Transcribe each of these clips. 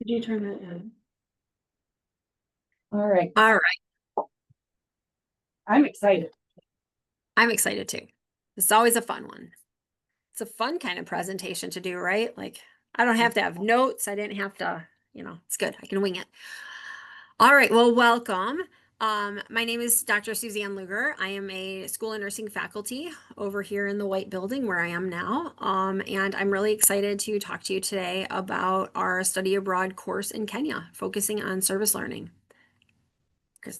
Did you turn that in? All right. All right. I'm excited. I'm excited too. It's always a fun one. It's a fun kind of presentation to do, right? Like, I don't have to have notes. I didn't have to, it's good. I can wing it. All right. Well, welcome. My name is Dr. Suzanne Lugger. I am a school and nursing faculty over here in the White Building where I am now. And I'm really excited to talk to you today about our study abroad course in Kenya, focusing on service learning.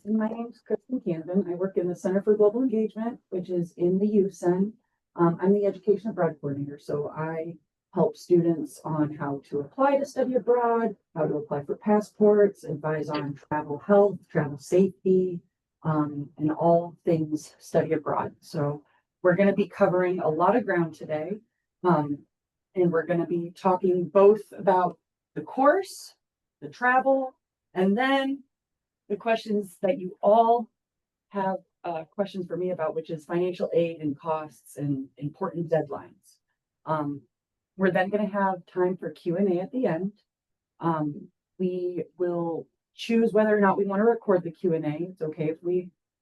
My name is Kristen Camden. I work in the Center for Global Engagement, which is in the USEN. I'm the Education Abroad Coordinator, so I help students on how to apply to study abroad, how to apply for passports, advise on travel health, travel safety, and all things study abroad. So we're going to be covering a lot of ground today. And we're going to be talking both about the course, the travel, and then the questions that you all have questions for me about, which is financial aid and costs and important deadlines. We're then going to have time for Q&A at the end. We will choose whether or not we want to record the Q&A. It's okay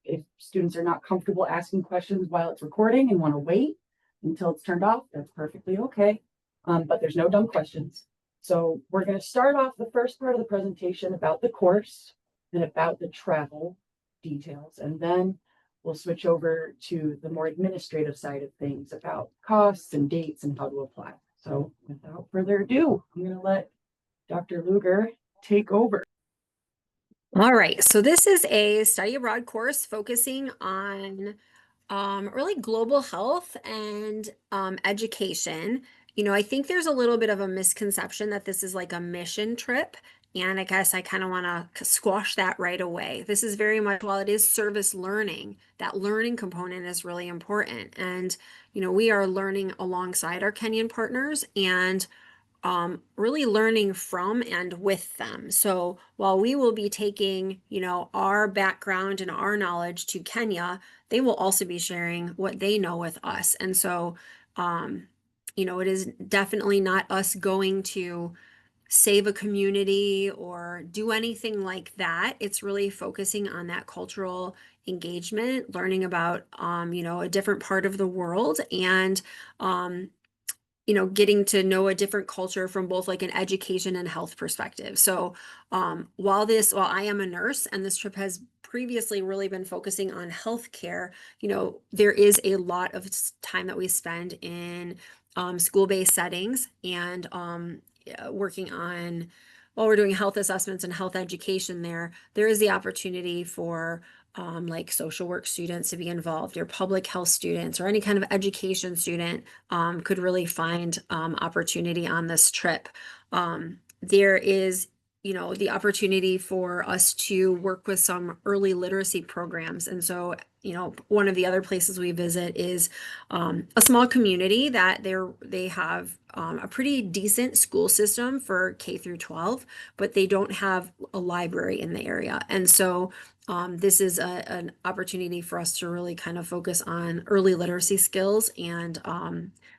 if students are not comfortable asking questions while it's recording and want to wait until it's turned off. That's perfectly okay. But there's no dumb questions. So we're going to start off the first part of the presentation about the course and about the travel details. And then we'll switch over to the more administrative side of things about costs and dates and how to apply. So without further ado, I'm going to let Dr. Luger take over. All right, so this is a study abroad course focusing on really global health and education. I think there's a little bit of a misconception that this is like a mission trip. And I guess I kind of want to squash that right away. This is very much, while it is service learning, that learning component is really important. And, we are learning alongside our Kenyan partners and really learning from and with them. So while we will be taking, our background and our knowledge to Kenya, they will also be sharing what they know with us. And so, it is definitely not us going to save a community or do anything like that. It's really focusing on that cultural engagement, learning about, a different part of the world and, getting to know a different culture from both like an education and health perspective. So while I am a nurse and this trip has previously really been focusing on healthcare, there is a lot of time that we spend in school-based settings and working on, while we're doing health assessments and health education there is the opportunity for like social work students to be involved, or public health students, or any kind of education student could really find opportunity on this trip. There is, the opportunity for us to work with some early literacy programs. And so, one of the other places we visit is a small community that they have a pretty decent school system for K through 12, but they don't have a library in the area. And so this is an opportunity for us to really kind of focus on early literacy skills and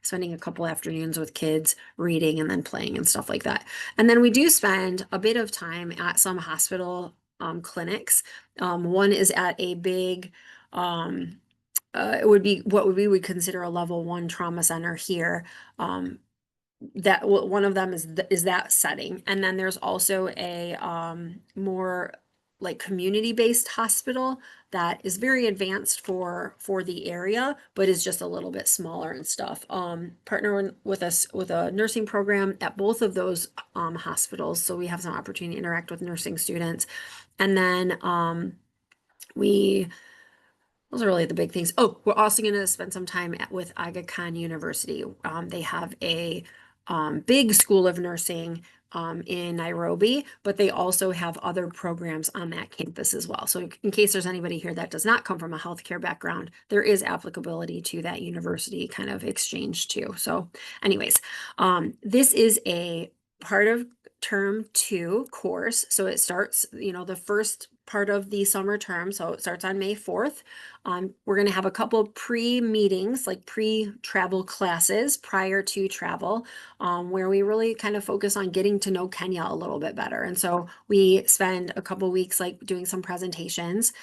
spending a couple afternoons with kids reading and then playing and stuff like that. And then we do spend a bit of time at some hospital clinics. One is at a big, it would be what we would consider a level 1 trauma center here. That one of them is that setting, and then there's also a more like community-based hospital that is very advanced for the area, but is just a little bit smaller and stuff. Partner with us with a nursing program at both of those hospitals, so we have some opportunity to interact with nursing students. And then those are really the big things. Oh, we're also going to spend some time with Aga Khan University. They have a big school of nursing in Nairobi, but they also have other programs on that campus as well. So in case there's anybody here that does not come from a healthcare background, there is applicability to that university kind of exchange too. So anyways, this is a part of term 2 course. So it starts, the first part of the summer term, so it starts on May 4th. We're going to have a couple pre-meetings, like pre-travel classes prior to travel, where we really kind of focus on getting to know Kenya a little bit better. And so we spend a couple weeks like doing some presentations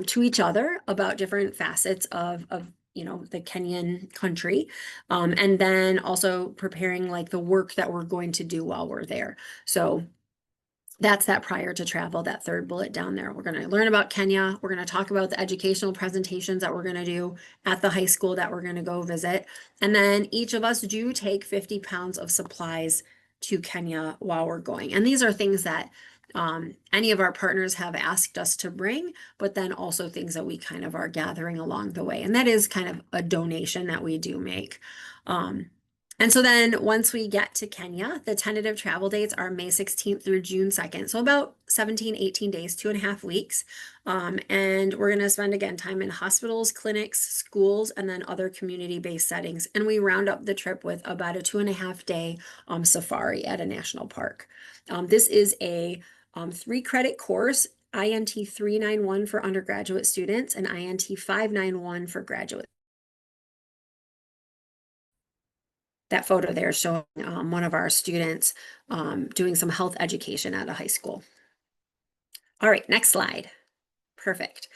to each other about different facets of the Kenyan country. And then also preparing like the work that we're going to do while we're there. So that's that prior to travel, that third bullet down there. We're going to learn about Kenya. We're going to talk about the educational presentations that we're going to do at the high school that we're going to go visit. And then each of us do take 50 pounds of supplies to Kenya while we're going. And these are things that any of our partners have asked us to bring, but then also things that we kind of are gathering along the way. And that is kind of a donation that we do make. And so then once we get to Kenya, the tentative travel dates are May 16th through June 2nd. So about 17, 18 days, 2.5 weeks. And we're going to spend again time in hospitals, clinics, schools, and then other community-based settings. And we round up the trip with about a 2.5-day safari at a national park. This is a 3-credit course, INT 391 for undergraduate students and INT 591 for graduate. That photo there is showing one of our students doing some health education at a high school. All right, next slide. Perfect.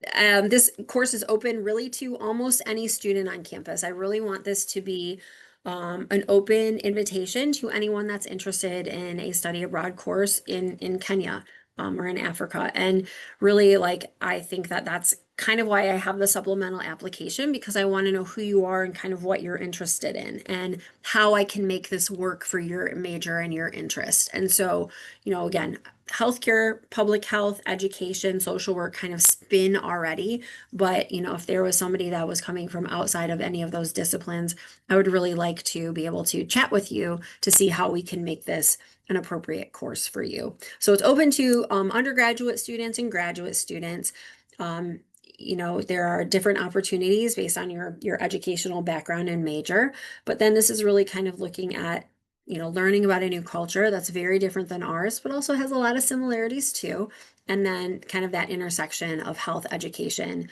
This course is open really to almost any student on campus. I really want this to be an open invitation to anyone that's interested in a study abroad course in Kenya or in Africa. And really, like, I think that that's kind of why I have the supplemental application, because I want to know who you are and kind of what you're interested in and how I can make this work for your major and your interest. And so, again, healthcare, public health, education, social work kind of spin already. But, if there was somebody that was coming from outside of any of those disciplines, I would really like to be able to chat with you to see how we can make this an appropriate course for you. So it's open to undergraduate students and graduate students. There are different opportunities based on your educational background and major, but then this is really kind of looking at learning about a new culture that's very different than ours, but also has a lot of similarities too. And then kind of that intersection of health, education,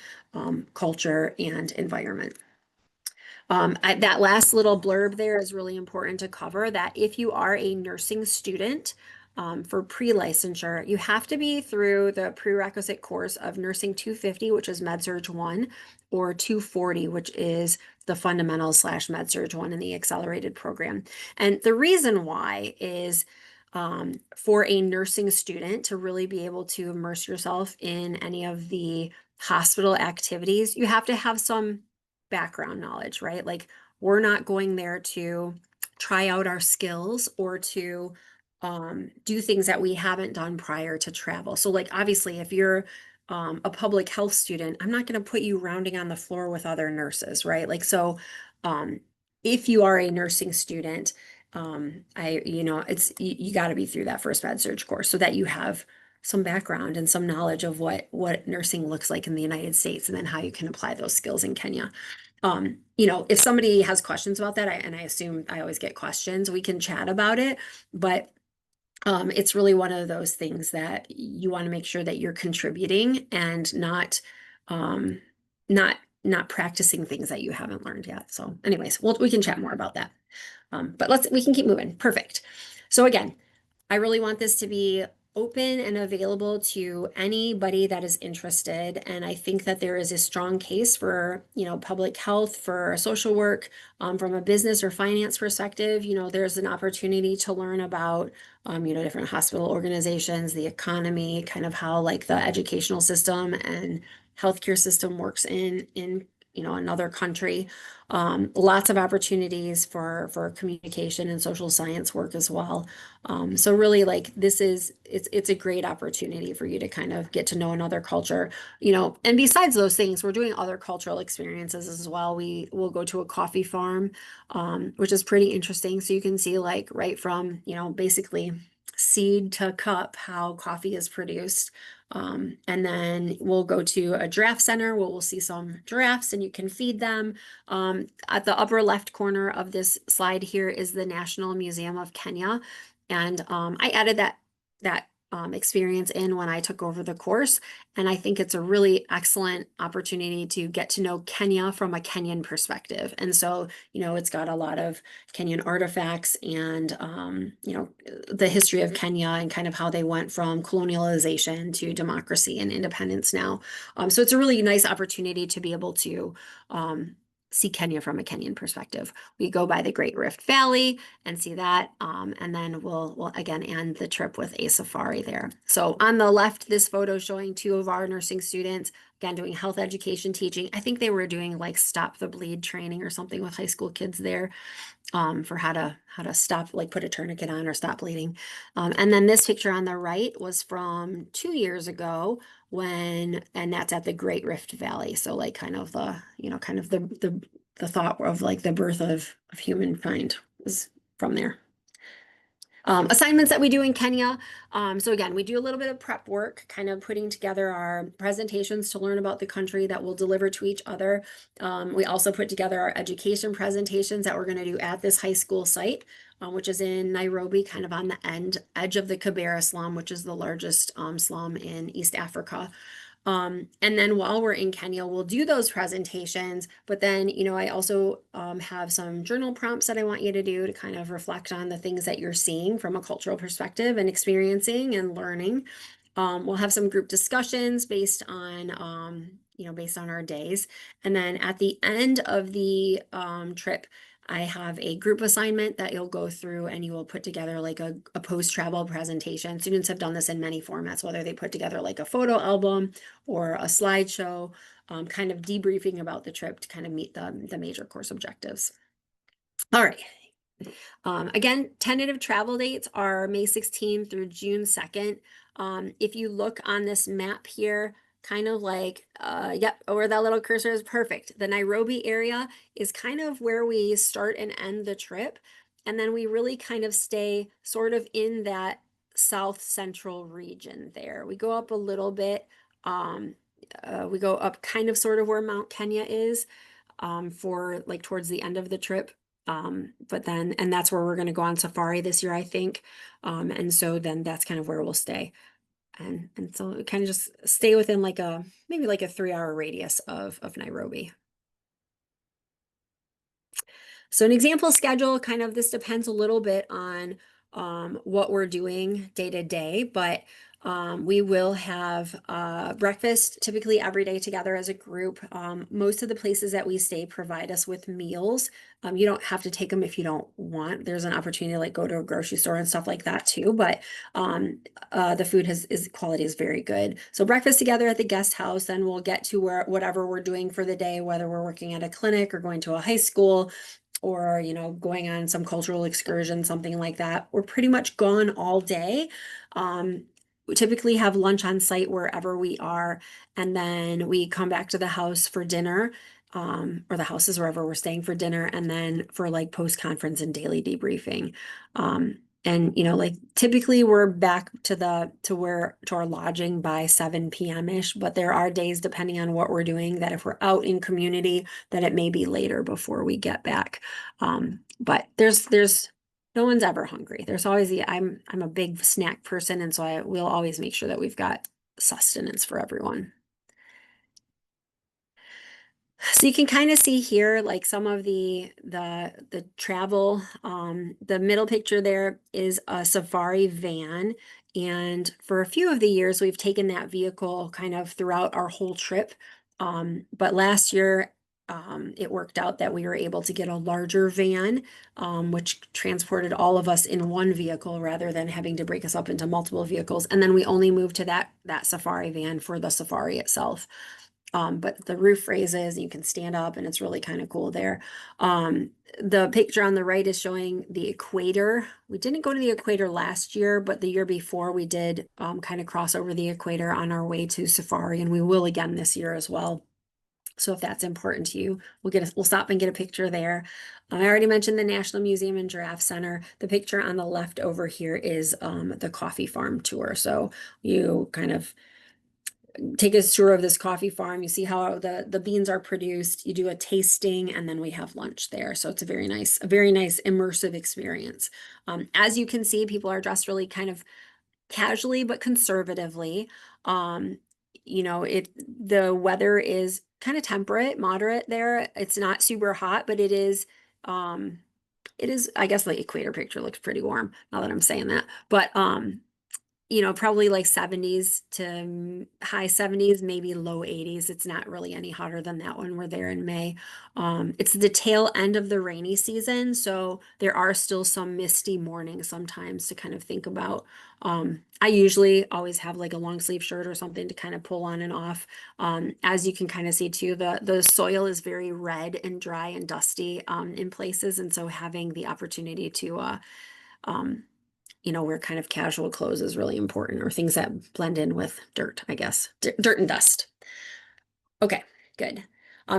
culture, and environment. That last little blurb there is really important to cover, that if you are a nursing student for pre-licensure, you have to be through the prerequisite course of Nursing 250, which is Med-Surg 1, or 240, which is the fundamentals / Med-Surg 1 in the accelerated program. And the reason why is for a nursing student to really be able to immerse yourself in any of the hospital activities, you have to have some background knowledge, right? Like, we're not going there to try out our skills or to do things that we haven't done prior to travel. So like, obviously, if you're a public health student, I'm not going to put you rounding on the floor with other nurses, right? Like, so if you are a nursing student, it's you got to be through that first Med-Surg course so that you have some background and some knowledge of what nursing looks like in the United States, and then how you can apply those skills in Kenya. If somebody has questions about that, and I assume I always get questions, we can chat about it, but it's really one of those things that you want to make sure that you're contributing and not practicing things that you haven't learned yet. So anyways, we can chat more about that. But we can keep moving. Perfect. So again, I really want this to be open and available to anybody that is interested. And I think that there is a strong case for, public health, for social work, from a business or finance perspective. There's an opportunity to learn about, different hospital organizations, the economy, kind of how like the educational system and healthcare system works in another country. Lots of opportunities for communication and social science work as well. So really, like, it's a great opportunity for you to kind of get to know another culture, and besides those things, we're doing other cultural experiences as well. We will go to a coffee farm, which is pretty interesting. So you can see, like, right from, basically seed to cup, how coffee is produced. And then we'll go to a giraffe center where we'll see some giraffes and you can feed them. At the upper left corner of this slide here is the National Museum of Kenya. And I added that experience in when I took over the course. And I think it's a really excellent opportunity to get to know Kenya from a Kenyan perspective. And so, it's got a lot of Kenyan artifacts and, the history of Kenya and kind of how they went from colonialization to democracy and independence now. So it's a really nice opportunity to be able to see Kenya from a Kenyan perspective. We go by the Great Rift Valley and see that. And then we'll again end the trip with a safari there. So on the left, this photo showing two of our nursing students, again, doing health education teaching. I think they were doing like stop the bleed training or something with high school kids there, for how to stop, like put a tourniquet on or stop bleeding. And then this picture on the right was from 2 years ago and that's at the Great Rift Valley. So like kind of the thought of like the birth of humankind is from there. Assignments that we do in Kenya. So again, we do a little bit of prep work, kind of putting together our presentations to learn about the country that we'll deliver to each other. We also put together our education presentations that we're going to do at this high school site, which is in Nairobi, kind of on the edge of the Kibera slum, which is the largest slum in East Africa. And then while we're in Kenya, we'll do those presentations, but then, I also have some journal prompts that I want you to do to kind of reflect on the things that you're seeing from a cultural perspective and experiencing and learning. We'll have some group discussions based on our days. And then at the end of the trip, I have a group assignment that you'll go through and you will put together like a post-travel presentation. Students have done this in many formats, whether they put together like a photo album or a slideshow, kind of debriefing about the trip to kind of meet the major course objectives. All right. Again, tentative travel dates are May 16th through June 2nd. If you look on this map here, kind of like, yep, where that little cursor is, perfect. The Nairobi area is kind of where we start and end the trip. And then we really kind of stay sort of in that south central region there. We go up a little bit. We go up kind of sort of where Mount Kenya is, for like towards the end of the trip. And that's where we're going to go on safari this year, I think. And so then that's kind of where we'll stay. And so kind of just stay within maybe like a 3-hour radius of Nairobi. So an example schedule, kind of this depends a little bit on what we're doing day to day, but we will have breakfast typically every day together as a group. Most of the places that we stay provide us with meals. You don't have to take them if you don't want. There's an opportunity to like go to a grocery store and stuff like that too, but the food quality is very good. So breakfast together at the guest house, then we'll get to whatever we're doing for the day, whether we're working at a clinic or going to a high school, or going on some cultural excursion, something like that. We're pretty much gone all day. We typically have lunch on site wherever we are, and then we come back to the house for dinner, or the houses wherever we're staying for dinner, and then for like post-conference and daily debriefing. And like typically we're back to our lodging by 7 p.m. ish, but there are days depending on what we're doing that if we're out in community, that it may be later before we get back. But there's no one's ever hungry. There's always I'm a big snack person, and so we'll always make sure that we've got sustenance for everyone. So you can kind of see here, like some of the travel. The middle picture there is a safari van. And for a few of the years, we've taken that vehicle kind of throughout our whole trip. But last year, it worked out that we were able to get a larger van, which transported all of us in one vehicle rather than having to break us up into multiple vehicles. And then we only moved to that safari van for the safari itself. But the roof raises, you can stand up, and it's really kind of cool there. The picture on the right is showing the equator. We didn't go to the equator last year, but the year before we did kind of cross over the equator on our way to safari, and we will again this year as well. So if that's important to you, we'll stop and get a picture there. I already mentioned the National Museum and Giraffe Center. The picture on the left over here is the coffee farm tour. So you kind of take a tour of this coffee farm. You see how the beans are produced. You do a tasting, and then we have lunch there. So it's a very nice immersive experience. As you can see, people are dressed really kind of casually but conservatively. Um, the weather is kind of temperate, moderate there. It's not super hot, but um I guess the equator picture looks pretty warm now that I'm saying that. But probably like 70s to high 70s, maybe low 80s. It's not really any hotter than that when we're there in May. It's the tail end of the rainy season, so there are still some misty mornings sometimes to kind of think about. I usually always have like a long sleeve shirt or something to kind of pull on and off. As you can kind of see too, the soil is very red and dry and dusty in places, and so having the opportunity to um, wear kind of casual clothes is really important, or things that blend in with dirt, I guess. Dirt and dust. Okay, good.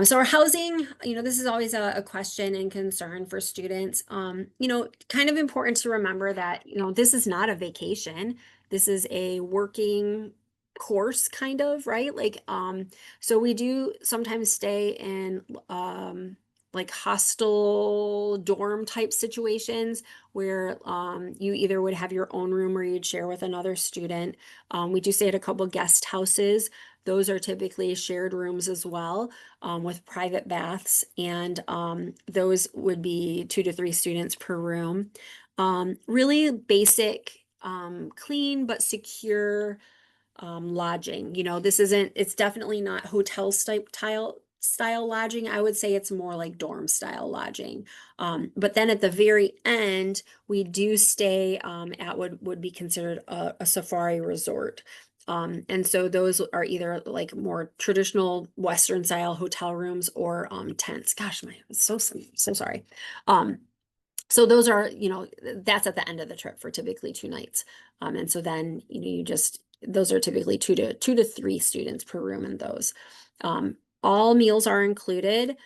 So our housing, this is always a question and concern for students. Kind of important to remember that, this is not a vacation. This is a working course kind of, right? So we do sometimes stay in like hostel dorm type situations where you either would have your own room or you'd share with another student. We do stay at a couple guest houses. Those are typically shared rooms as well, with private baths, and those would be 2 to 3 students per room. Really basic, clean but secure lodging. It's definitely not hotel style lodging. I would say it's more like dorm style lodging. But then at the very end, we do stay at what would be considered a safari resort. And so those are either like more traditional Western style hotel rooms or tents. Gosh, so sorry. Um, so those are, that's at the end of the trip for typically 2 nights. And so then, those are typically 2 to 3 students per room in those. All meals are included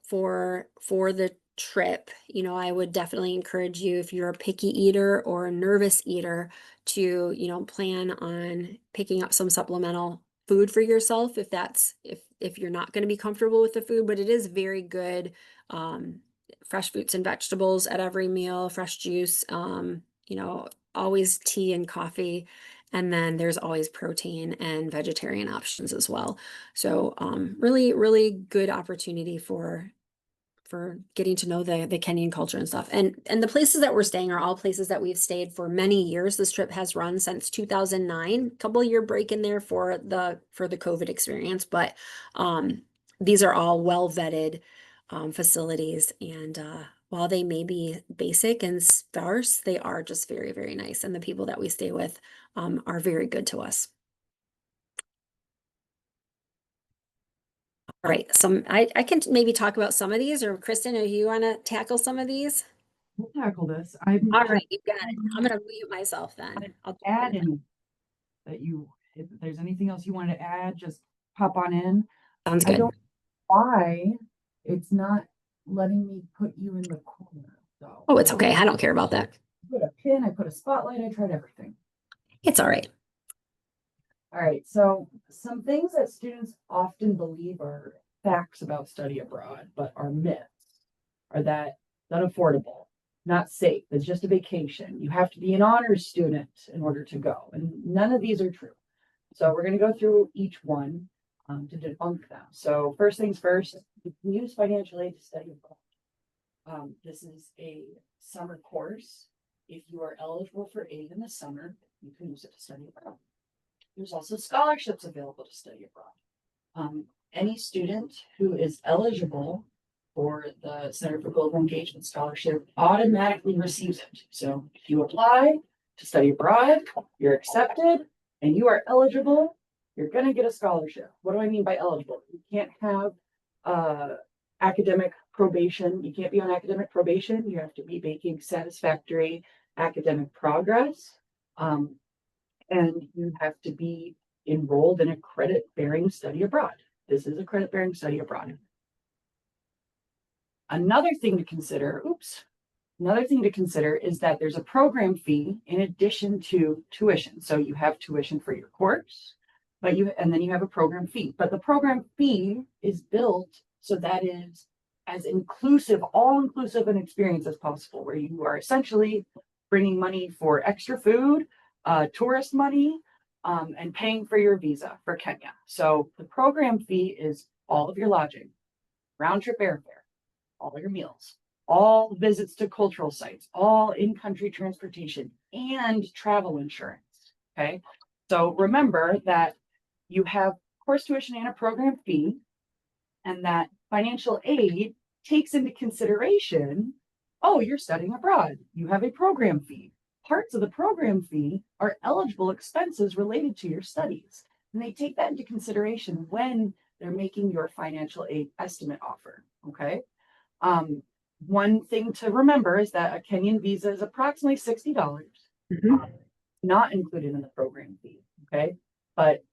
for the trip. I would definitely encourage you, if you're a picky eater or a nervous eater, to, plan on picking up some supplemental food for yourself if you're not going to be comfortable with the food. But it is very good. Fresh fruits and vegetables at every meal, fresh juice, always tea and coffee. And then there's always protein and vegetarian options as well. So really, really good opportunity for getting to know the Kenyan culture and stuff. And the places that we're staying are all places that we've stayed for many years. This trip has run since 2009, couple year break in there for the COVID experience, but these are all well vetted facilities, and while they may be basic and sparse, they are just very, very nice, and the people that we stay with are very good to us. All right, I can maybe talk about some of these, or Kristen, if you want to tackle some of these. We'll tackle this. I'm All just right, you got it. I'm gonna mute myself then. I'll add in that if there's anything else you want to add, just pop on in. Sounds I good. don't know why it's not letting me put you in the corner. So Oh, it's okay. I don't care about that. put a pin, I put a spotlight, I tried everything. It's all right. All right, so some things that students often believe are facts about study abroad, but are myths, are that it's unaffordable, not safe, it's just a vacation. You have to be an honors student in order to go, and none of these are true. So we're going to go through each one to debunk them. So first things first, you can use financial aid to study abroad. This is a summer course. If you are eligible for aid in the summer, you can use it to study abroad. There's also scholarships available to study abroad. Any student who is eligible for the Center for Global Engagement Scholarship automatically receives it. So if you apply to study abroad, you're accepted, and you are eligible, you're going to get a scholarship. What do I mean by eligible? You can't have academic probation. You can't be on academic probation. You have to be making satisfactory academic progress. And you have to be enrolled in a credit-bearing study abroad. This is a credit-bearing study abroad. Another thing to consider is that there's a program fee in addition to tuition. So you have tuition for your course, and then you have a program fee. But the program fee is built so that is as all-inclusive an experience as possible, where you are essentially bringing money for extra food, tourist money, and paying for your visa for Kenya. So the program fee is all of your lodging, round trip airfare, all your meals, all visits to cultural sites, all in-country transportation, and travel insurance. Okay. So remember that you have course tuition and a program fee, and that financial aid takes into consideration, oh, you're studying abroad, you have a program fee. Parts of the program fee are eligible expenses related to your studies. And they take that into consideration when they're making your financial aid estimate offer. Okay. One thing to remember is that a Kenyan visa is approximately $60, not included in the program fee. Okay. But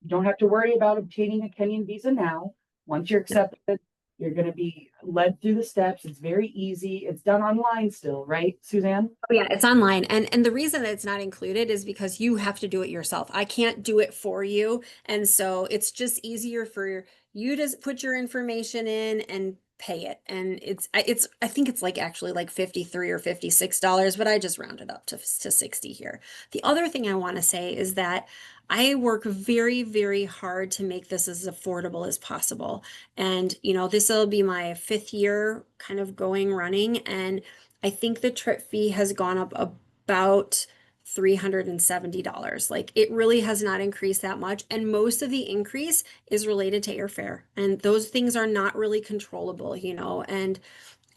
you don't have to worry about obtaining a Kenyan visa now. Once you're accepted, you're going to be led through the steps. It's very easy. It's done online still, right, Suzanne? Oh, yeah, it's online. And the reason that it's not included is because you have to do it yourself. I can't do it for you. And so it's just easier for you to put your information in and pay it. And I think it's like actually like 53 or $56, but I just rounded up to 60 here. The other thing I want to say is that I work very, very hard to make this as affordable as possible. And, this will be my fifth year kind of going running. And I think the trip fee has gone up about $370. Like it really has not increased that much. And most of the increase is related to airfare. And those things are not really controllable, and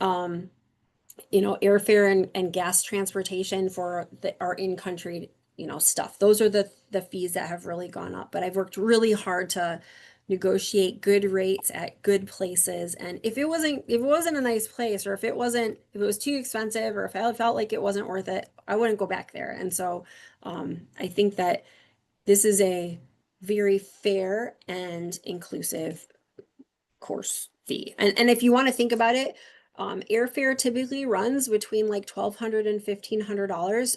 um, airfare and gas transportation for our in-country, stuff. Those are the fees that have really gone up. But I've worked really hard to negotiate good rates at good places. And if it wasn't a nice place, or if it was too expensive, or if I felt like it wasn't worth it, I wouldn't go back there. And so I think that this is a very fair and inclusive course fee. And if you want to think about it, airfare typically runs between like $1,200 and $1,500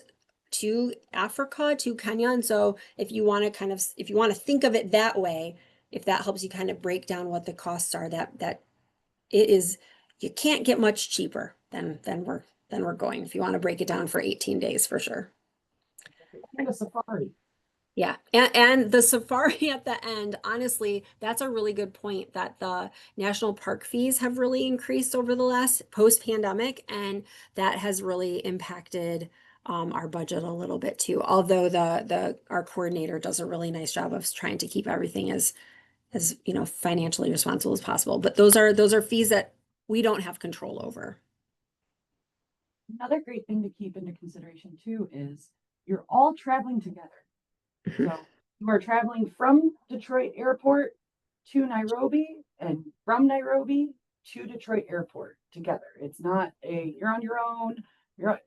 to Africa, to Kenya. And so if you want to think of it that way, if that helps you kind of break down what the costs are, that it is, you can't get much cheaper than we're going, if you want to break it down for 18 days for sure. And a safari. Yeah, and the safari at the end, honestly, that's a really good point, that the national park fees have really increased over the last post-pandemic, and that has really impacted our budget a little bit too. Although our coordinator does a really nice job of trying to keep everything as financially responsible as possible. But those are fees that we don't have control over. Another great thing to keep into consideration too is you're all traveling together. So you are traveling from Detroit Airport to Nairobi and from Nairobi to Detroit Airport together. It's not you're on your own.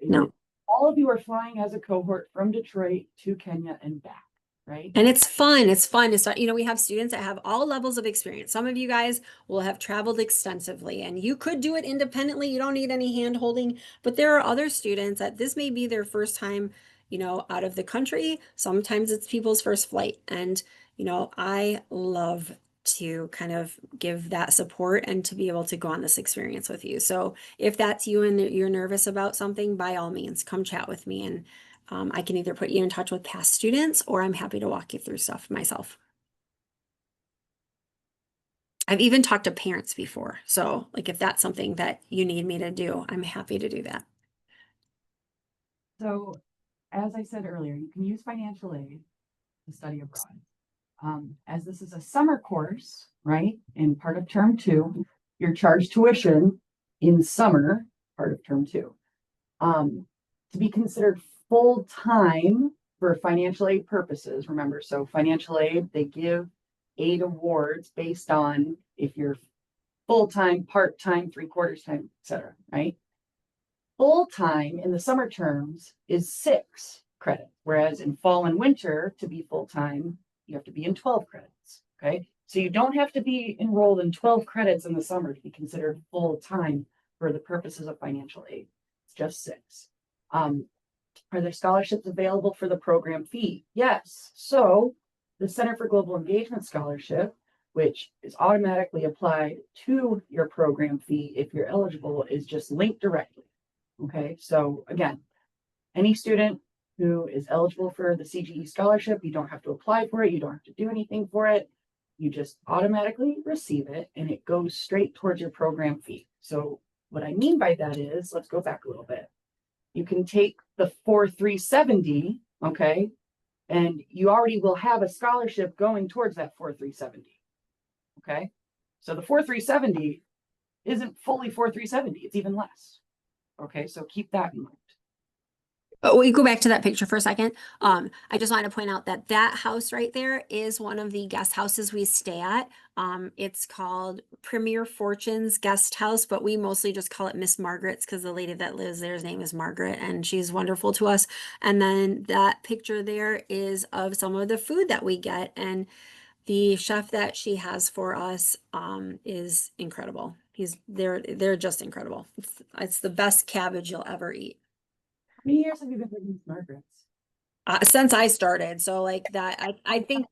No. All of you are flying as a cohort from Detroit to Kenya and back, right? And it's fun. It's fun. We have students that have all levels of experience. Some of you guys will have traveled extensively, and you could do it independently. You don't need any hand holding. But there are other students that this may be their first time, out of the country. Sometimes it's people's first flight. And, I love to kind of give that support and to be able to go on this experience with you. So if that's you and you're nervous about something, by all means, come chat with me, and I can either put you in touch with past students, or I'm happy to walk you through stuff myself. I've even talked to parents before. So like if that's something that you need me to do, I'm happy to do that. So, as I said earlier, you can use financial aid to study abroad. As this is a summer course, right, in part of term two, you're charged tuition in summer, part of term two. To be considered full time for financial aid purposes, remember, so financial aid, they give aid awards based on if you're full time, part time, three-quarters time, etc., right? Full time in the summer terms is 6 credits, whereas in fall and winter, to be full time, you have to be in 12 credits. Okay. So you don't have to be enrolled in 12 credits in the summer to be considered full time for the purposes of financial aid. It's just 6. Are there scholarships available for the program fee? Yes. So the Center for Global Engagement Scholarship, which is automatically applied to your program fee if you're eligible, is just linked directly. Okay. So again, any student who is eligible for the CGE scholarship. You don't have to apply for it. You don't have to do anything for it. You just automatically receive it and it goes straight towards your program fee. So what I mean by that is, let's go back a little bit. You can take the 4370, okay, and you already will have a scholarship going towards that 4370, okay? So the 4370 isn't fully 4370, it's even less, okay? So keep that in mind. Oh, we go back to that picture for a second. I just want to point out that that house right there is one of the guest houses we stay at. It's called Premier Fortunes Guest House, but we mostly just call it Miss Margaret's because the lady that lives there's name is Margaret and she's wonderful to us. And then that picture there is of some of the food that we get, and the chef that she has for us is incredible. They're just incredible. It's the best cabbage you'll ever eat. How many years have you been with Miss Margaret's? Since I started. So like that, I think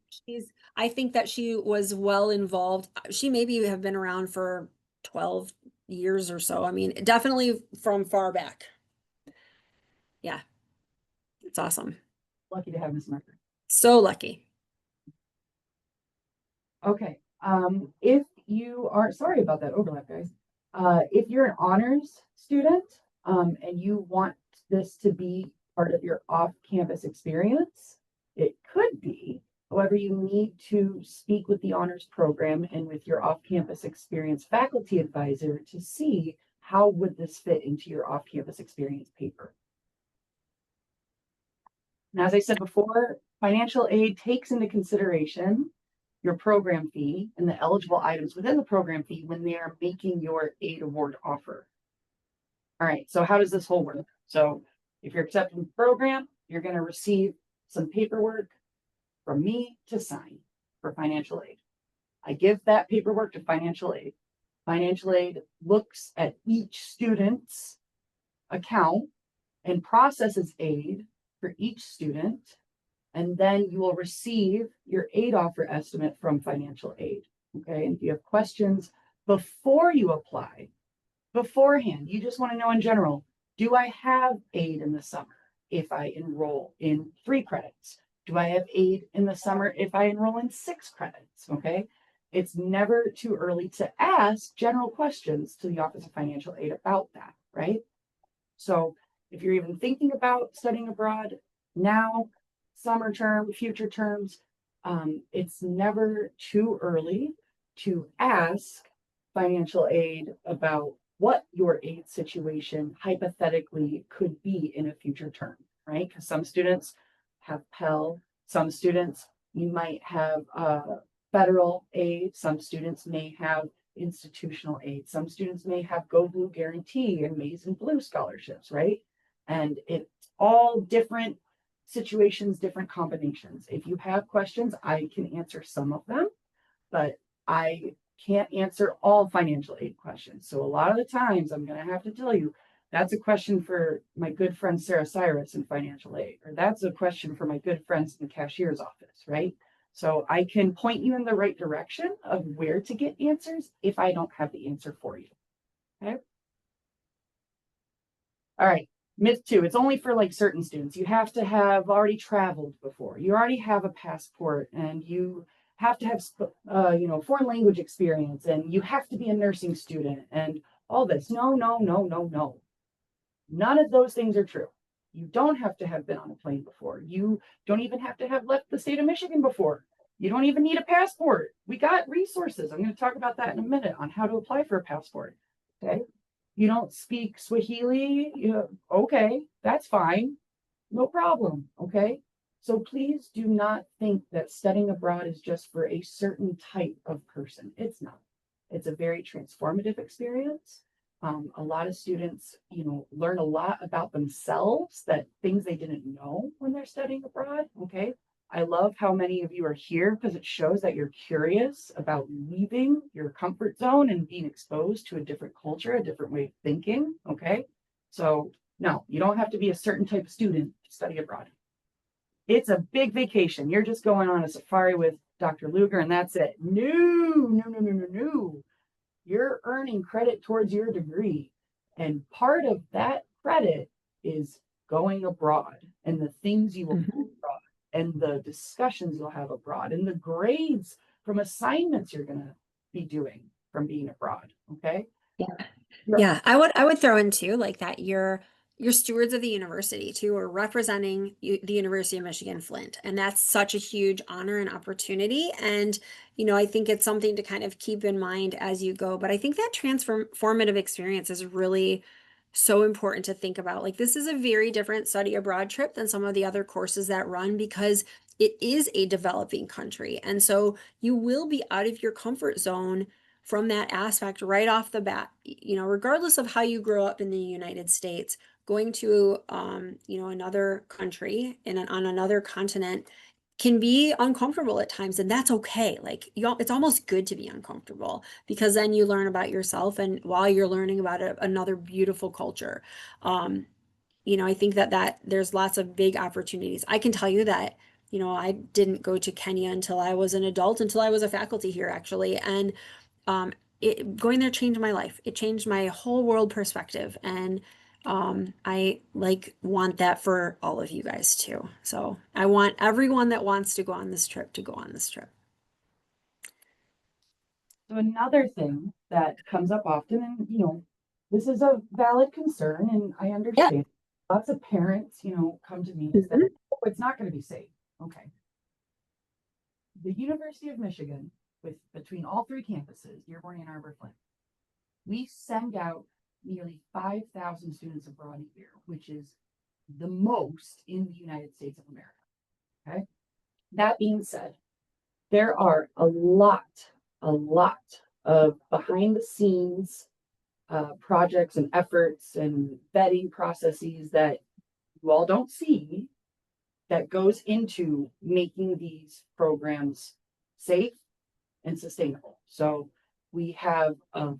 that she was well involved. She maybe have been around for 12 years or so. I mean, definitely from far back. Yeah, it's awesome. Lucky to have Miss Margaret. So lucky. Okay. If you are, sorry about that overlap, guys. If you're an honors student, and you want this to be part of your off-campus experience, it could be. However, you need to speak with the honors program and with your off-campus experience faculty advisor to see how would this fit into your off-campus experience paper. And as I said before, financial aid takes into consideration your program fee and the eligible items within the program fee when they are making your aid award offer. All right, so how does this whole work? So if you're accepting the program, you're going to receive some paperwork from me to sign for financial aid. I give that paperwork to financial aid. Financial aid looks at each student's account and processes aid for each student. And then you will receive your aid offer estimate from financial aid. Okay. And if you have questions before you apply, beforehand, you just want to know in general, do I have aid in the summer if I enroll in 3 credits? Do I have aid in the summer if I enroll in 6 credits? Okay. It's never too early to ask general questions to the Office of Financial Aid about that, right? So if you're even thinking about studying abroad now, summer term, future terms, it's never too early to ask financial aid about what your aid situation hypothetically could be in a future term, right? Because some students have Pell, some students you might have federal aid, some students may have institutional aid, some students may have Go Blue Guarantee and Maize and Blue scholarships, right? And it's all different situations, different combinations. If you have questions, I can answer some of them, but I can't answer all financial aid questions. So a lot of the times I'm going to have to tell you, that's a question for my good friend Sarah Cyrus in financial aid, or that's a question for my good friends in the cashier's office, right? So I can point you in the right direction of where to get answers if I don't have the answer for you. Okay. All right. Myth 2, it's only for like certain students. You have to have already traveled before. You already have a passport and you have to have, foreign language experience and you have to be a nursing student and all this. No, no, no, no, no. None of those things are true. You don't have to have been on a plane before. You don't even have to have left the state of Michigan before. You don't even need a passport. We got resources. I'm going to talk about that in a minute on how to apply for a passport. Okay. You don't speak Swahili. Okay, that's fine. No problem. Okay. So please do not think that studying abroad is just for a certain type of person. It's not. It's a very transformative experience. A lot of students, learn a lot about themselves, that things they didn't know when they're studying abroad. Okay. I love how many of you are here because it shows that you're curious about leaving your comfort zone and being exposed to a different culture, a different way of thinking. Okay. So no, you don't have to be a certain type of student to study abroad. It's a big vacation. You're just going on a safari with Dr. Luger and that's it. No, no, no, no, no, no. You're earning credit towards your degree. And part of that credit is going abroad and the things you will do Mhm. abroad and the discussions you'll have abroad and the grades from assignments you're going to be doing from being abroad. Okay. Yeah. You're Yeah, I would throw in too, like that you're stewards of the university too, or representing the University of Michigan Flint. And that's such a huge honor and opportunity. And, I think it's something to kind of keep in mind as you go. But I think that transformative experience is really so important to think about. Like this is a very different study abroad trip than some of the other courses that run because it is a developing country. And so you will be out of your comfort zone from that aspect right off the bat. Regardless of how you grow up in the United States, going to another country on another continent can be uncomfortable at times, and that's okay. Like it's almost good to be uncomfortable because then you learn about yourself, and while you're learning about another beautiful culture. I think that there's lots of big opportunities. I can tell you that I didn't go to Kenya until I was an adult, until I was a faculty here actually, and um, going there changed my life. It changed my whole world perspective. And I want that for all of you guys too. So I want everyone that wants to go on this trip to go on this trip. So another thing that comes up often, and this is a valid concern, and I Yeah. understand. Lots of parents, come to me is that, Mhm. oh, it's not going to be safe. Okay. The University of Michigan, with between all three campuses, Dearborn, Ann Arbor, Flint, we send out nearly 5,000 students abroad a year, which is the most in the United States of America. Okay. That being said, there are a lot of behind the scenes projects and efforts and vetting processes that you all don't see that goes into making these programs safe and sustainable. So we have a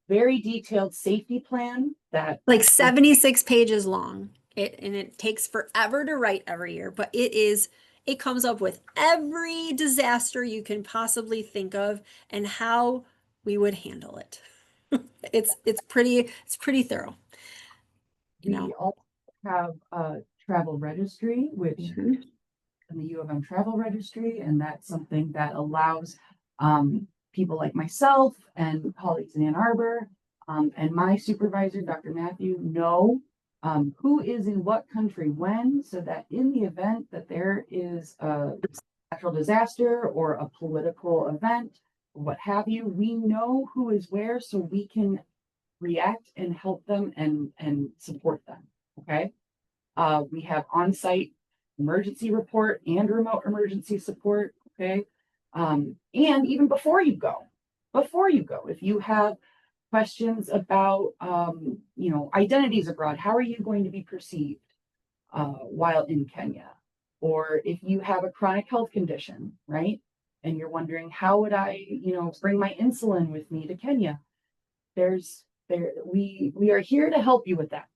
very detailed safety plan that Like 76 pages long. And it takes forever to write every year, but it comes up with every disaster you can possibly think of and how we would handle it. It's pretty thorough, you know. we also have a travel registry, which Mhm. in the U of M travel registry, and that's something that allows people like myself and colleagues in Ann Arbor and my supervisor, Dr. Matthew, know who is in what country when, so that in the event that there is a natural disaster or a political event, what have you, we know who is where, so we can react and help them and support them. Okay. We have on-site emergency report and remote emergency support. Okay. And even before you go, if you have questions about, identities abroad, how are you going to be perceived while in Kenya? Or if you have a chronic health condition, right? And you're wondering, how would I, bring my insulin with me to Kenya? We are here to help you with that.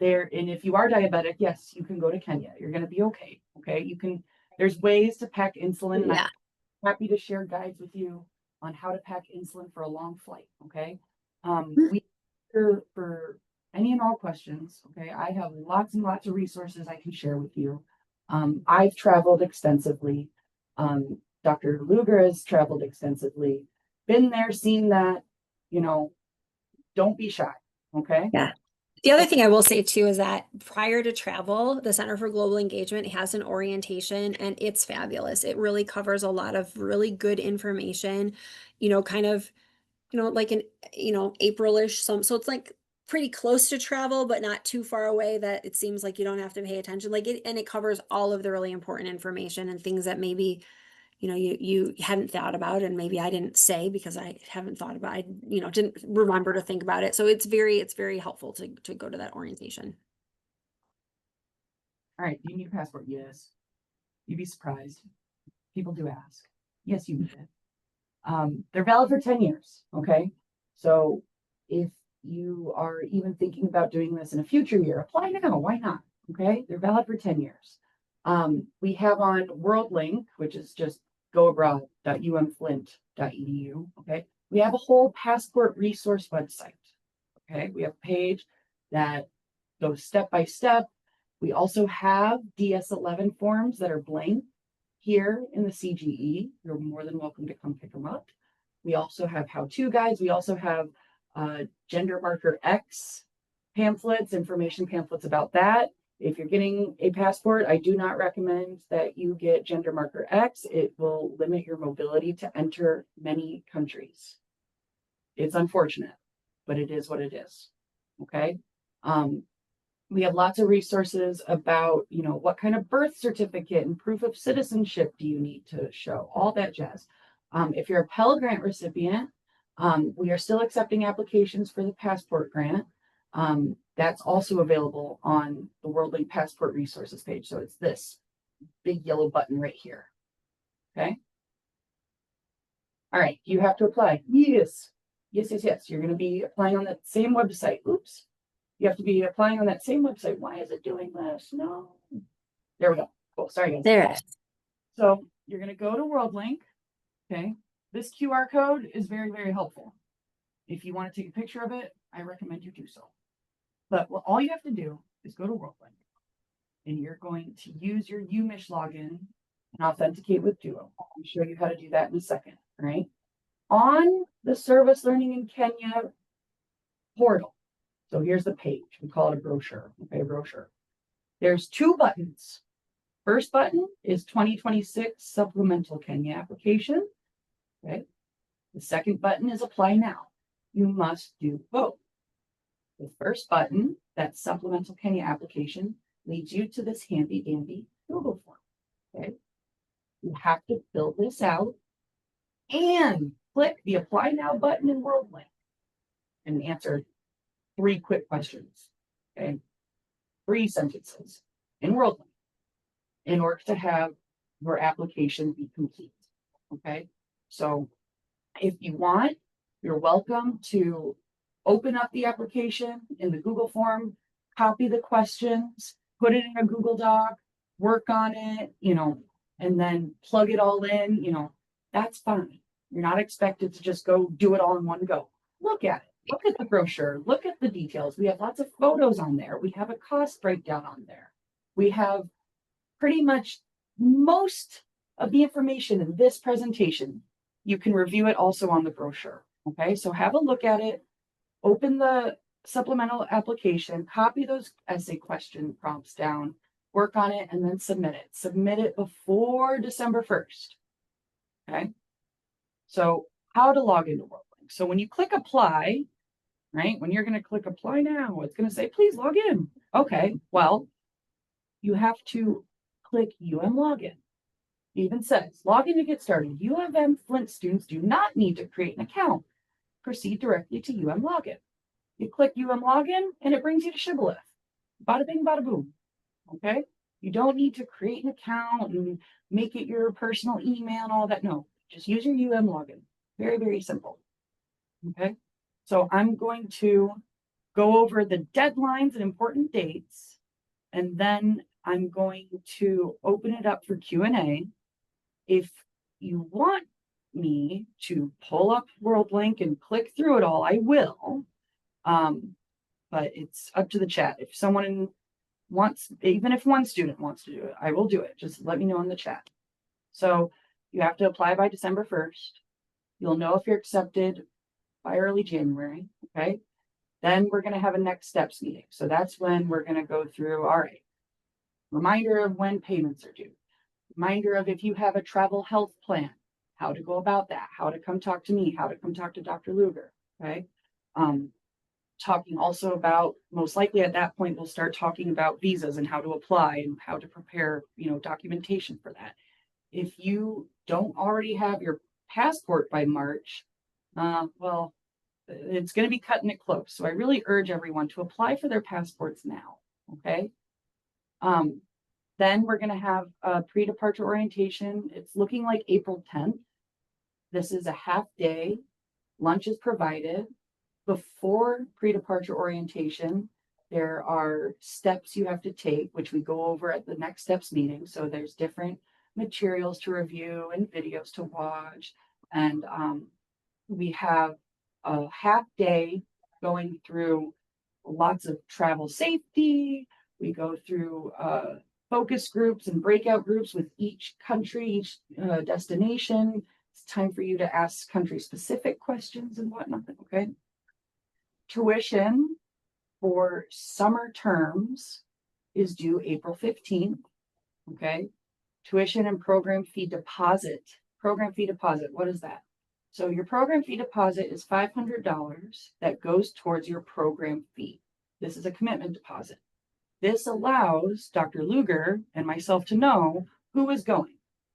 There, and if you are diabetic, yes, you can go to Kenya. You're going to be okay. Okay, there's ways to pack insulin, and I'm Yeah. happy to share guides with you on how to pack insulin for a long flight. Okay. We for any and all questions. Okay, I have lots and lots of resources I can share with you. I've traveled extensively. Dr. Luger has traveled extensively, been there, seen that. You know, don't be shy. Okay. Yeah. The other thing I will say too is that prior to travel, the Center for Global Engagement has an orientation and it's fabulous. It really covers a lot of really good information, kind of, like in, April-ish, so it's like pretty close to travel, but not too far away that it seems like you don't have to pay attention. And it covers all of the really important information and things that maybe you hadn't thought about, and maybe I didn't say because I haven't thought about, I didn't remember to think about it. So it's very helpful to go to that orientation. All right. Do you need a passport? Yes. You'd be surprised. People do ask. Yes, you need it. They're valid for 10 years. Okay. So if you are even thinking about doing this in a future year, apply now. Why not? Okay. They're valid for 10 years. We have on WorldLink, which is just goabroad.umflint.edu. Okay. We have a whole passport resource website. Okay. We have a page that goes step by step. We also have DS11 forms that are blank here in the CGE. You're more than welcome to come pick them up. We also have how-to guides. We also have gender marker X pamphlets, information pamphlets about that. If you're getting a passport, I do not recommend that you get gender marker X. It will limit your mobility to enter many countries. It's unfortunate, but it is what it is. Okay. We have lots of resources about, what kind of birth certificate and proof of citizenship do you need to show, all that jazz. If you're a Pell Grant recipient, we are still accepting applications for the passport grant. That's also available on the WorldLink passport resources page. So it's this big yellow button right here. Okay. All right. You have to apply. Yes. Yes. You're going to be applying on that same website. Oops. You have to be applying on that same website. Why is it doing this? No. There we go. Cool. Sorry, guys. There. So you're going to go to WorldLink. Okay. This QR code is very, very helpful. If you want to take a picture of it, I recommend you do so. But all you have to do is go to WorldLink, and you're going to use your UMISH login and authenticate with Duo. I'll show you how to do that in a second. All right. On the Service Learning in Kenya portal. So here's the page. We call it a brochure. Okay, brochure. There's 2 buttons. First button is 2026 Supplemental Kenya application. Okay. The second button is Apply Now. You must do both. The first button, that Supplemental Kenya application, leads you to this handy dandy Google form. Okay. You have to fill this out and click the Apply Now button in WorldLink and answer 3 quick questions. Okay. 3 sentences in WorldLink in order to have your application be complete. Okay. So if you want, you're welcome to open up the application in the Google form, copy the questions, put it in a Google Doc, work on it, and then plug it all in, that's fine. You're not expected to just go do it all in one go. Look at it. Look at the brochure. Look at the details. We have lots of photos on there. We have a cost breakdown on there. We have pretty much most of the information in this presentation. You can review it also on the brochure. Okay, so have a look at it. Open the supplemental application, copy those essay question prompts down, work on it, and then submit it. Submit it before December 1st. Okay, so how to log into WorldLink. So when you click apply, right, when you're going to click apply now, it's going to say, please log in. Okay, well, you have to click login. It even says, log in to get started. UM-Flint students do not need to create an account. Proceed directly to login. You click login and it brings you to Shibboleth. Bada bing, bada boom. Okay? You don't need to create an account and make it your personal email and all that. No, just use your login. Very, very simple. Okay? So I'm going to go over the deadlines and important dates, and then I'm going to open it up for Q&A. If you want me to pull up WorldLink and click through it all, I will. But it's up to the chat. If someone wants, even if one student wants to do it, I will do it. Just let me know in the chat. So you have to apply by December 1st. You'll know if you're accepted by early January. Okay. Then we're going to have a next steps meeting. So that's when we're going to go through, all right, reminder of when payments are due. Reminder of if you have a travel health plan, how to go about that, how to come talk to me, how to come talk to Dr. Lugger. Okay. Talking also about, most likely at that point, we'll start talking about visas and how to apply and how to prepare, documentation for that. If you don't already have your passport by March, well, it's going to be cutting it close. So I really urge everyone to apply for their passports now. Okay. Then we're going to have a pre-departure orientation. It's looking like April 10th. This is a half day. Lunch is provided. Before pre-departure orientation, there are steps you have to take, which we go over at the next steps meeting. So there's different materials to review and videos to watch. And we have a half day going through lots of travel safety. We go through focus groups and breakout groups with each country, each destination. It's time for you to ask country specific questions and whatnot. Okay. Tuition for summer terms is due April 15th. Okay. Tuition and program fee deposit. Program fee deposit. What is that? So your program fee deposit is $500 that goes towards your program fee. This is a commitment deposit. This allows Dr. Luger and myself to know who is going.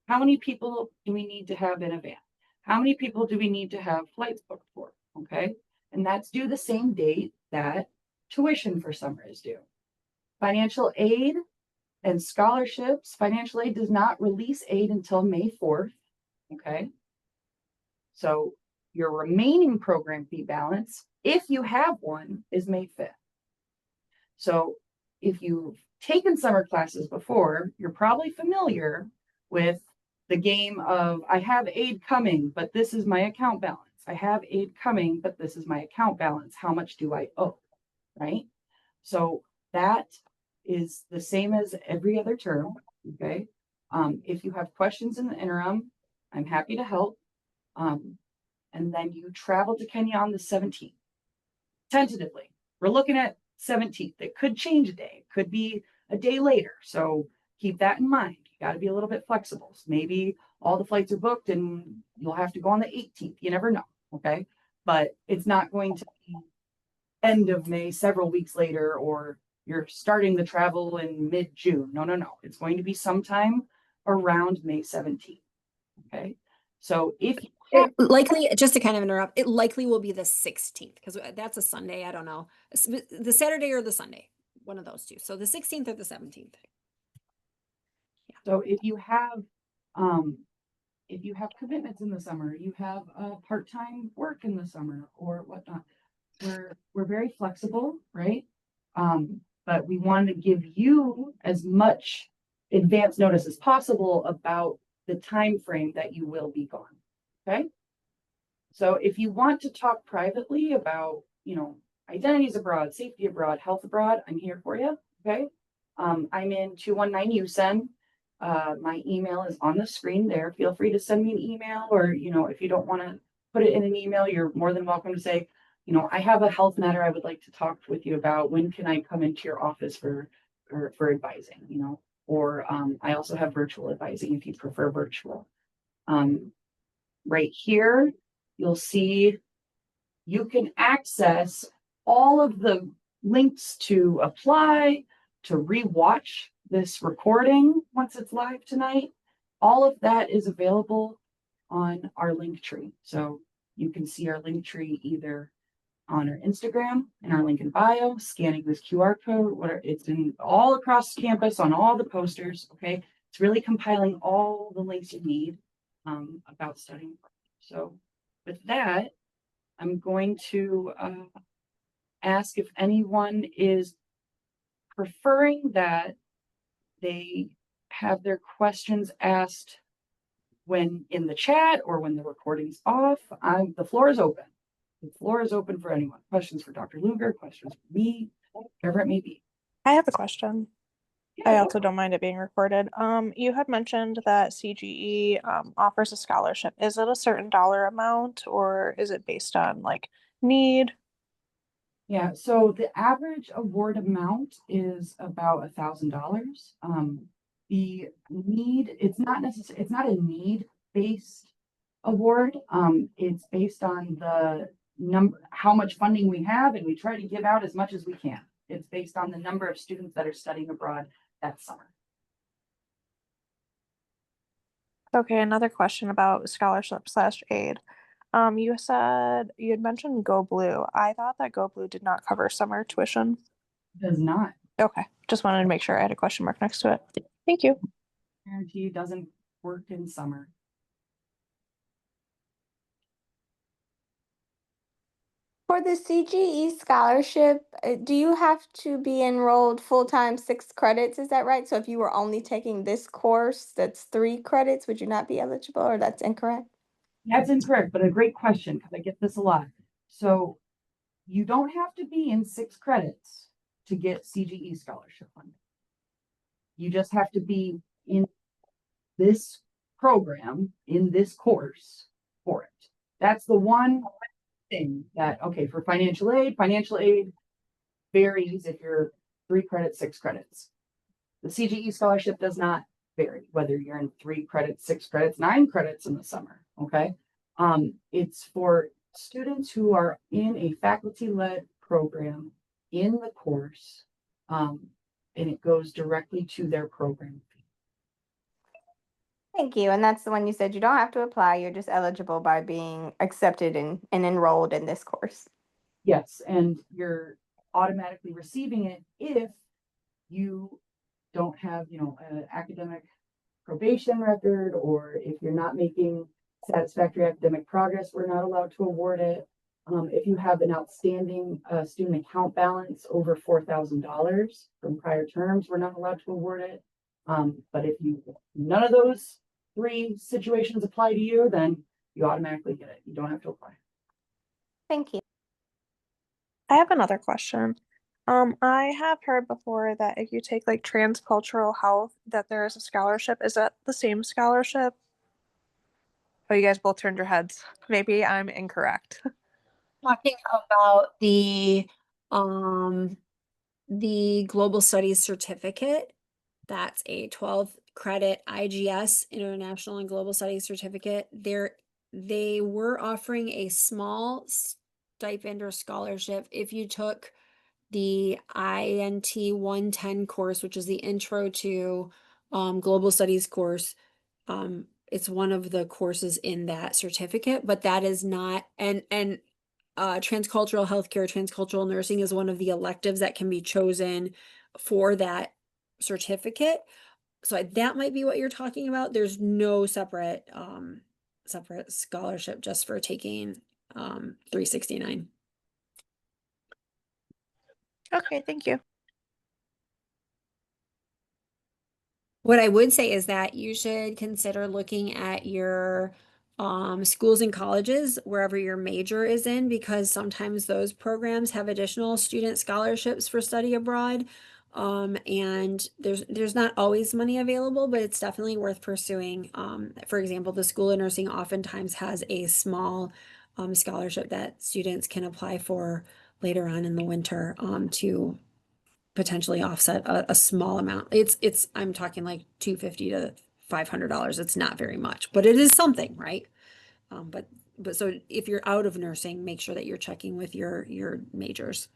How many people do we need to have in a van? How many people do we need to have flights booked for? Okay. And that's due the same date that tuition for summer is due. Financial aid and scholarships. Financial aid does not release aid until May 4th. Okay. So your remaining program fee balance, if you have one, is May 5th. So if you've taken summer classes before, you're probably familiar with the game of I have aid coming, but this is my account balance. I have aid coming, but this is my account balance. How much do I owe? Right? So that is the same as every other term. Okay. If you have questions in the interim, I'm happy to help. And then you travel to Kenya on the 17th. Tentatively, we're looking at 17th. It could change a day. It could be a day later. So keep that in mind. You got to be a little bit flexible. So maybe all the flights are booked and you'll have to go on the 18th. You never know. Okay. But it's not going to be end of May, several weeks later, or you're starting the travel in mid-June. No. It's going to be sometime around May 17th. Okay. So if you have, It likely, just to kind of interrupt, it likely will be the 16th because that's a Sunday. I don't know. The Saturday or the Sunday, one of those two. So the 16th or the 17th. so if you have commitments in the summer, you have part-time work in the summer or whatnot, we're very flexible, right? But we want to give you as much advance notice as possible about the time frame that you will be gone. Okay. So if you want to talk privately about, identities abroad, safety abroad, health abroad, I'm here for you. Okay. I'm in 219 USEN. My email is on the screen there. Feel free to send me an email, or, if you don't want to put it in an email, you're more than welcome to say, I have a health matter I would like to talk with you about. When can I come into your office for advising, or I also have virtual advising if you prefer virtual. Right here, you'll see you can access all of the links to apply, to rewatch this recording once it's live tonight. All of that is available on our link tree. So you can see our link tree either on our Instagram in our link in bio, scanning this QR code, it's in all across campus on all the posters. Okay. It's really compiling all the links you need about studying. So with that, I'm going to ask if anyone is preferring that they have their questions asked when in the chat or when the recording's off. The floor is open. The floor is open for anyone. Questions for Dr. Luger, questions for me, whatever it may be. I have a question. Yeah, I also don't mind it being recorded. You had mentioned that CGE offers a scholarship. Is it a certain dollar amount or is it based on like need? Yeah, so the average award amount is about $1,000. The need, it's not a need-based award. It's based on the number, how much funding we have, and we try to give out as much as we can. It's based on the number of students that are studying abroad that summer. Okay, another question about scholarship/aid. You said you had mentioned Go Blue. I thought that Go Blue did not cover summer tuition. Does not. Okay, just wanted to make sure I had a question mark next to it. Thank you. Guarantee doesn't work in summer. For the CGE scholarship, do you have to be enrolled full-time 6 credits? Is that right? So if you were only taking this course, that's 3 credits, would you not be eligible, or that's incorrect? That's incorrect, but a great question because I get this a lot. So you don't have to be in 6 credits to get CGE scholarship funding. You just have to be in this program, in this course for it. That's the one thing that, okay, for financial aid varies if you're 3 credits, 6 credits. The CGE scholarship does not vary, whether you're in 3 credits, 6 credits, 9 credits in the summer, okay? It's for students who are in a faculty-led program in the course, and it goes directly to their program fee. Thank you. And that's the one you said you don't have to apply. You're just eligible by being accepted and enrolled in this course. Yes, and you're automatically receiving it if you don't have, an academic probation record, or if you're not making satisfactory academic progress, we're not allowed to award it. If you have an outstanding student account balance over $4,000 from prior terms, we're not allowed to award it. But if none of those 3 situations apply to you, then you automatically get it. You don't have to apply. Thank you. I have another question. I have heard before that if you take like transcultural health, that there is a scholarship. Is that the same scholarship? Oh, you guys both turned your heads. Maybe I'm incorrect. Talking about the Global Studies Certificate. That's a 12 credit IGS, International and Global Studies Certificate. They were offering a small stipend or scholarship if you took the INT 110 course, which is the intro to global studies course. It's one of the courses in that certificate, but that is not, and transcultural healthcare, transcultural nursing is one of the electives that can be chosen for that certificate. So that might be what you're talking about. There's no separate scholarship just for taking 369. Okay, thank you. What I would say is that you should consider looking at your schools and colleges wherever your major is in, because sometimes those programs have additional student scholarships for study abroad. And there's not always money available, but it's definitely worth pursuing. For example, the School of Nursing oftentimes has a small scholarship that students can apply for later on in the winter to potentially offset a small amount. I'm talking like $250 to $500. It's not very much, but it is something, right? But so if you're out of nursing, make sure that you're checking with your majors.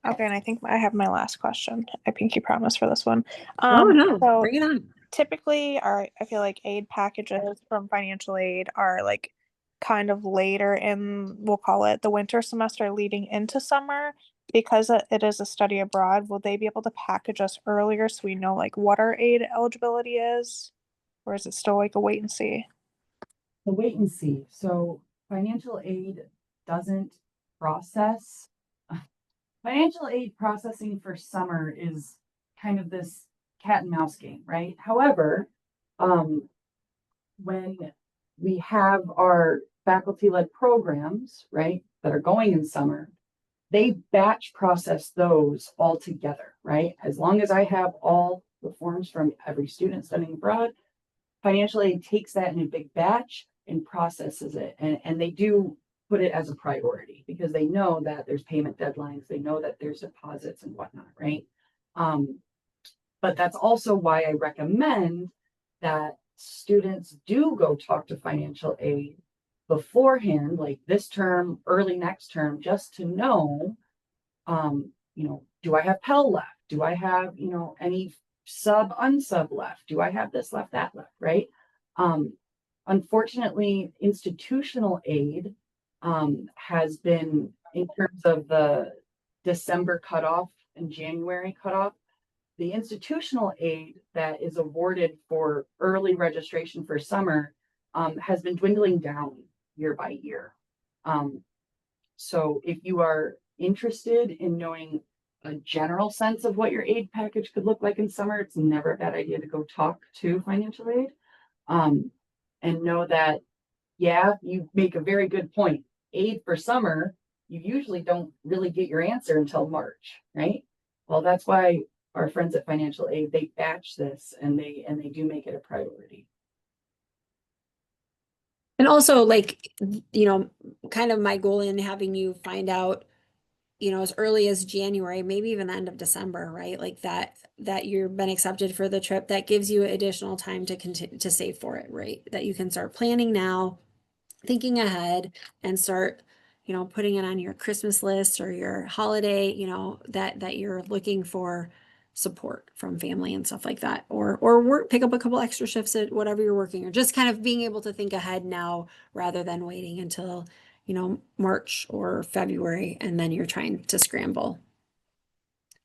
Okay, and I think I have my last question. I pinky promise for this one. Oh no, So bring it on. typically I feel like aid packages from financial aid are like kind of later in, we'll call it the winter semester leading into summer. Because it is a study abroad, will they be able to package us earlier so we know like what our aid eligibility is? Or is it still like a wait and see? The wait and see. So financial aid doesn't process. Financial aid processing for summer is kind of this cat and mouse game, right? However, when we have our faculty-led programs, right, that are going in summer, they batch process those all together, right? As long as I have all the forms from every student studying abroad, financial aid takes that in a big batch and processes it. And they do put it as a priority because they know that there's payment deadlines. They know that there's deposits and whatnot, right? But that's also why I recommend that students do go talk to financial aid beforehand, like this term, early next term, just to know, do I have Pell left? Do I have, any unsub left? Do I have this left, that left, right? Unfortunately, institutional aid has been, in terms of the December cutoff and January cutoff, the institutional aid that is awarded for early registration for summer has been dwindling down year by year. So if you are interested in knowing a general sense of what your aid package could look like in summer, it's never a bad idea to go talk to financial aid and know that, yeah, you make a very good point. Aid for summer you usually don't really get your answer until March, right? Well, that's why our friends at Financial Aid, they batch this and they do make it a priority. And also like, you know, kind of my goal in having you find out, you know, as early as January, maybe even the end of December, right? Like that you've been accepted for the trip, that gives you additional time to continue to save for it, right? That you can start planning now, thinking ahead, and start, you know, putting it on your Christmas list or your holiday, you know, that you're looking for support from family and stuff like that, or work, pick up a couple extra shifts at whatever you're working, or just kind of being able to think ahead now rather than waiting until, you know, March or February and then you're trying to scramble.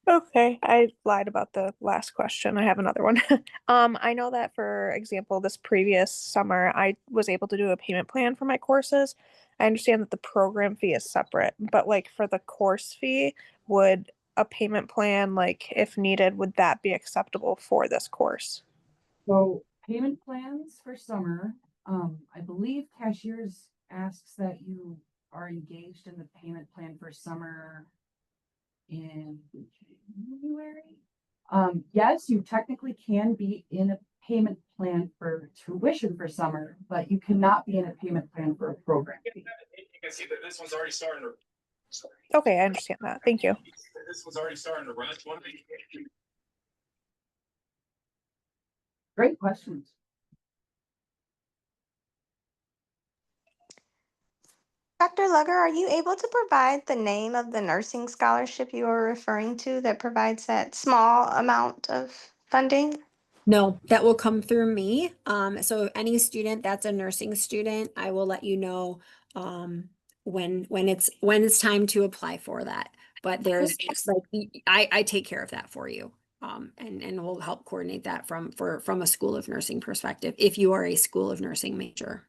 Okay, I lied about the last question. I have another one. I know that, for example, this previous summer, I was able to do a payment plan for my courses. I understand that the program fee is separate, but like for the course fee, would a payment plan, like if needed, would that be acceptable for this course? So payment plans for summer, I believe cashiers asks that you are engaged in the payment plan for summer in January. Yes, you technically can be in a payment plan for tuition for summer, but you cannot be in a payment plan for a program fee. You can see that this one's already starting to. Sorry. Okay, I understand that. Thank you. This one's already starting to run. It's one of the. Great questions. Dr. Lugger, are you able to provide the name of the nursing scholarship you were referring to that provides that small amount of funding? No, that will come through me. So any student that's a nursing student, I will let you know when it's time to apply for that. But there's like I take care of that for you. And we'll help coordinate that from a School of Nursing perspective if you are a School of Nursing major.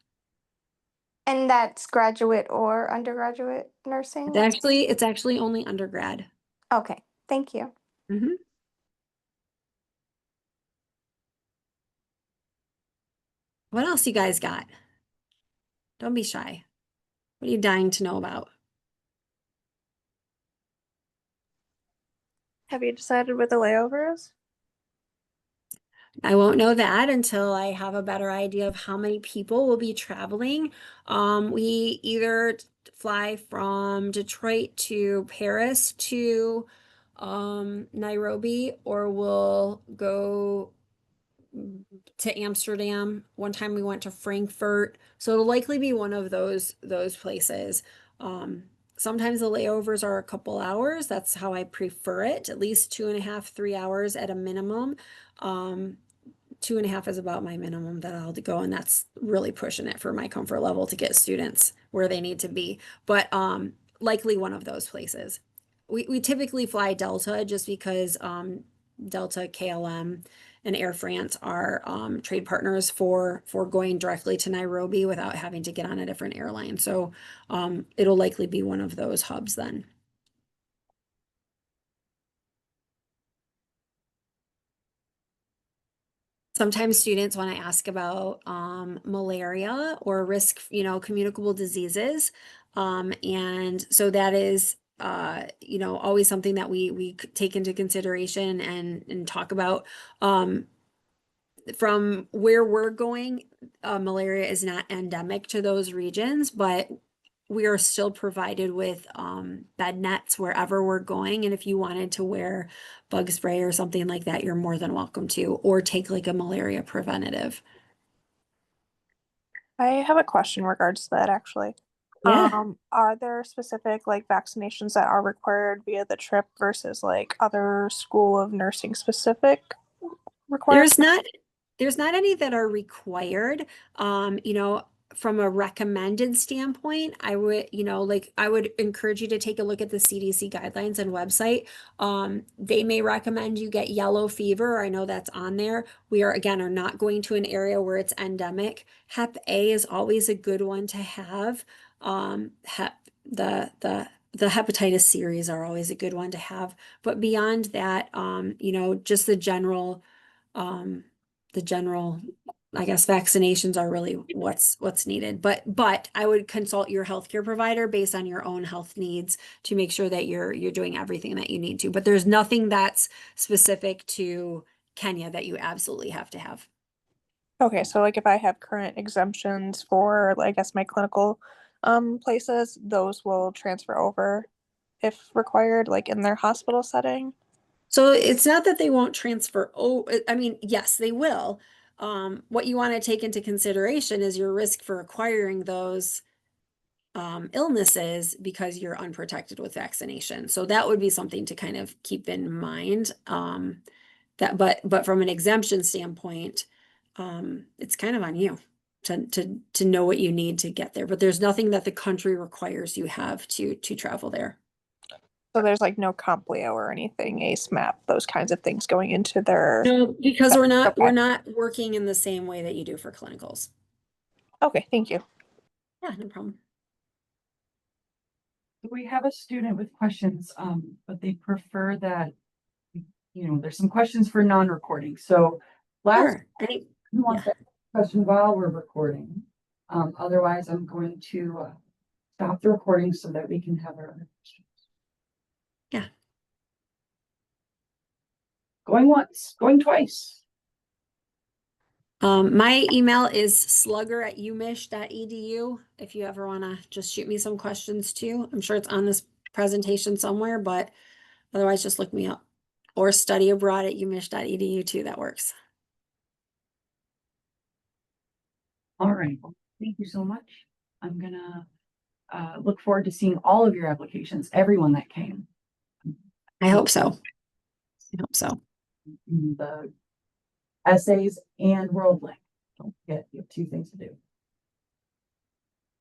And that's graduate or undergraduate nursing? It's actually only undergrad. Okay, thank you. Mhm. What else you guys got? Don't be shy. What are you dying to know about? Have you decided where the layover is? I won't know that until I have a better idea of how many people will be traveling. We either fly from Detroit to Paris to Nairobi, or we'll go to Amsterdam. One time we went to Frankfurt. So it'll likely be one of those places. Sometimes the layovers are a couple hours. That's how I prefer it, at least 2.5, 3 hours at a minimum. 2.5 is about my minimum that I'll go, and that's really pushing it for my comfort level to get students where they need to be. But likely one of those places. We typically fly Delta just because Delta, KLM, and Air France are trade partners for going directly to Nairobi without having to get on a different airline. So it'll likely be one of those hubs then. Sometimes students want to ask about malaria or risk, you know, communicable diseases. And so that is, you know, always something that we take into consideration and talk about. From where we're going, malaria is not endemic to those regions, but we are still provided with bed nets wherever we're going. And if you wanted to wear bug spray or something like that, you're more than welcome to, or take like a malaria preventative. I have a question in regards to that, actually. Yeah. Are there specific like vaccinations that are required via the trip versus like other School of Nursing specific requirements? There's not any that are required. You know, from a recommended standpoint, I would, you know, like I would encourage you to take a look at the CDC guidelines and website. They may recommend you get yellow fever. I know that's on there. We are, again, are not going to an area where it's endemic. Hep A is always a good one to have. Hep the hepatitis series are always a good one to have. But beyond that, you know, just the general I guess vaccinations are really what's needed. But I would consult your healthcare provider based on your own health needs to make sure that you're doing everything that you need to. But there's nothing that's specific to Kenya that you absolutely have to have. Okay, so like if I have current exemptions for, I guess, my clinical places, those will transfer over if required, like in their hospital setting. So it's not that they won't transfer. Oh, I mean, yes, they will. What you want to take into consideration is your risk for acquiring those illnesses because you're unprotected with vaccination. So that would be something to kind of keep in mind. But from an exemption standpoint, it's kind of on you to know what you need to get there. But there's nothing that the country requires you have to travel there. So there's like no Complio or anything, ACE map, those kinds of things going into their. No, because we're Okay. not working in the same way that you do for clinicals. Okay, thank you. Yeah, no problem. We have a student with questions, but they prefer that, there's some questions for non-recording. So last, Sure. who wants that question while we're recording? Otherwise I'm going to stop the recording so that we can have our other questions. Yeah. Going once, going twice. My email is slugger@umich.edu. If you ever want to just shoot me some questions too. I'm sure it's on this presentation somewhere, but otherwise just look me up. Or studyabroad@umich.edu too. That works. All right. Well, thank you so much. I'm gonna look forward to seeing all of your applications, everyone that came. I hope so. I hope so. The essays and WorldLink. Don't forget, you have 2 things to do.